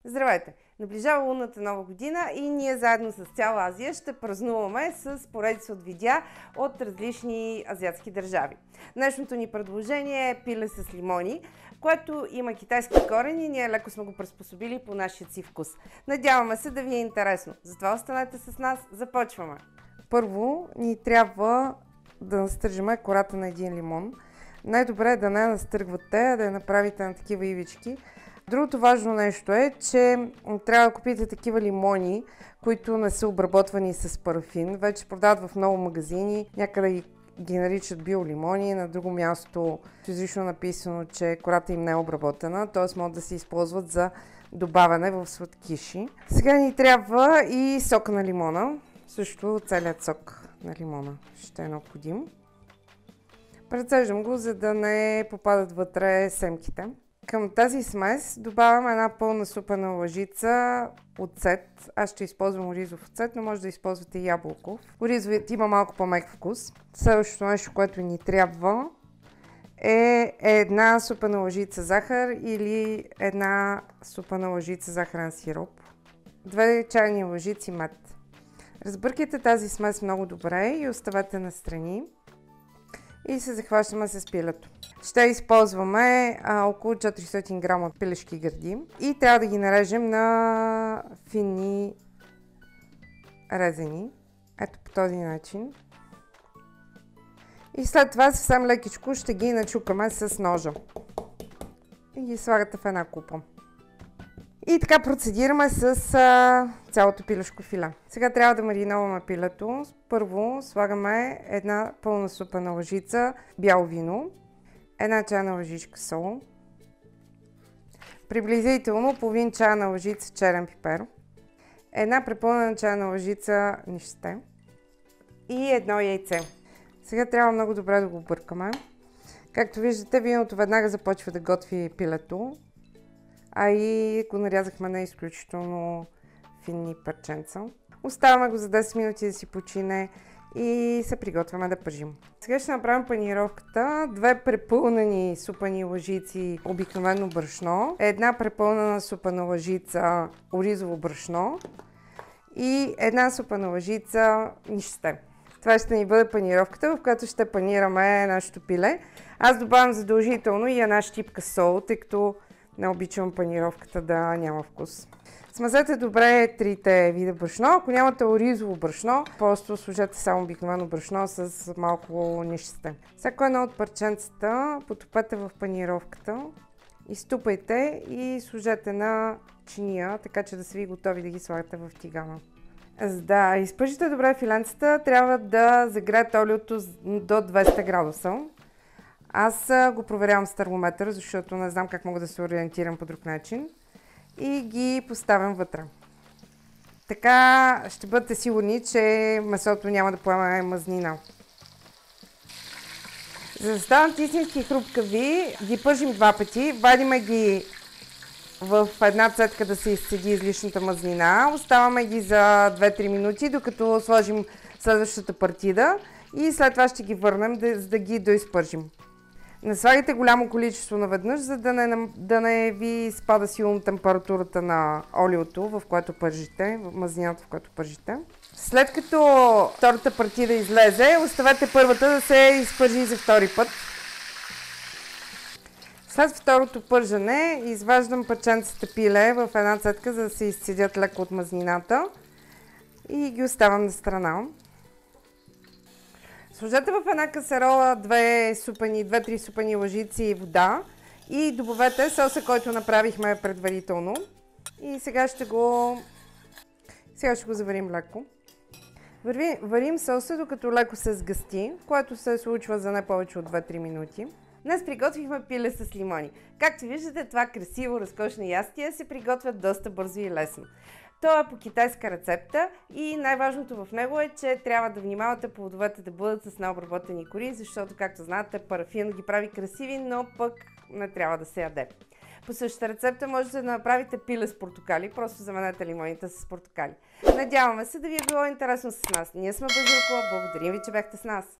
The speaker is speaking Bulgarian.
Здравейте! Наближава лунната нова година и ние заедно с цяла Азия ще празнуваме с поредица от видеа от различни азиатски държави. Днешното ни предложение е пиле с лимони, което има китайски корени и ние леко сме го приспособили по нашия си вкус. Надяваме се да ви е интересно. Затова останете с нас. Започваме! Първо ни трябва да настържим кората на един лимон. Най-добре е да не настъргвате, а да я направите на такива ивички. Другото важно нещо е, че трябва да купите такива лимони, които не са обработвани с парафин. Вече продават в много магазини, някъде ги наричат биолимони, на друго място изрично написано, че кората им не е обработена, т.е. могат да се използват за добавяне в сладкиши. Сега ни трябва и сока на лимона, също целият сок на лимона ще е необходим. Прецеждам го, за да не попадат вътре семките. Към тази смес добавям една пълна супена лъжица оцет. Аз ще използвам оризов оцет, но може да използвате и ябълков. Оризовият има малко по-мек вкус. Следващото нещо, което ни трябва е една супена лъжица захар или една супена лъжица захарен сироп. 2 чайни лъжици мед. Разбъркайте тази смес много добре и оставете настрани. И се захващаме с пилето. Ще използваме около 400 грама пилешки гърди и трябва да ги нарежем на фини резени. Ето по този начин. И след това съвсем лекичко ще ги начукаме с ножа. И ги слагате в една купа. И така процедираме с цялото пилешко филе. Сега трябва да мариноваме пилето. Първо слагаме една пълна супена лъжица бяло вино, една чайна лъжичка сол, приблизително половин чайна лъжица черен пипер, една препълнена чайна лъжица нишесте и едно яйце. Сега трябва много добре да го объркаме. Както виждате, виното веднага започва да готви пилето. А и го нарязахме на изключително финни парченца. Оставяме го за 10 минути да си почине и се приготвяме да пържим. Сега ще направим панировката. 2 препълнени супени лъжици обикновено брашно, една препълнена супена лъжица оризово брашно и една супена лъжица нишесте. Това ще ни бъде панировката, в която ще панираме нашето пиле. Аз добавям задължително и една щипка сол, тъй като не обичам панировката да няма вкус. Смесете добре трите вида брашно. Ако нямате оризово брашно, просто сложете само обикновено брашно с малко нишесте. Всяко едно от парченцата потопете в панировката, изтупайте и сложете на чиния, така че да са ви готови да ги слагате в тигана. За да изпържите добре филенцата, трябва да загреете олиото до 200 градуса. Аз го проверявам с термометър, защото не знам как мога да се ориентирам по друг начин. И ги поставям вътре. Така ще бъдете сигурни, че месото няма да поеме мазнина. За да станат истински хрупкави, ги пържим 2 пъти. Вадиме ги в една цетка да се изцеди излишната мазнина. Оставаме ги за 2-3 минути, докато сложим следващата партида. И след това ще ги върнем, за да ги доизпържим. Не слагайте голямо количество наведнъж, за да не ви спада силно температурата на олиото, в което пържите, в мазнината, в което пържите. След като втората партида излезе, оставете първата да се изпържи за втори път. След второто пържене изваждам парченцата пиле в една цетка, за да се изцедят леко от мазнината и ги оставям на страна. Сложете в една касерола 2-3 супени лъжици вода и добавете соса, който направихме предварително. И сега ще го заварим леко. Варим соса, докато леко се сгъсти, което се случва за не повече от 2-3 минути. Днес приготвихме пиле с лимони. Както виждате, това красиво, разкошно ястие се приготвят доста бързо и лесно. То е по китайска рецепта и най-важното в него е, че трябва да внимавате плодовете да бъдат с необработени кори, защото, както знаете, парафин ги прави красиви, но пък не трябва да се яде. По същата рецепта можете да направите пиле с портокали, просто заменете лимоните с портокали. Надяваме се да ви е било интересно с нас. Ние сме Базилко, благодарим ви, че бяхте с нас.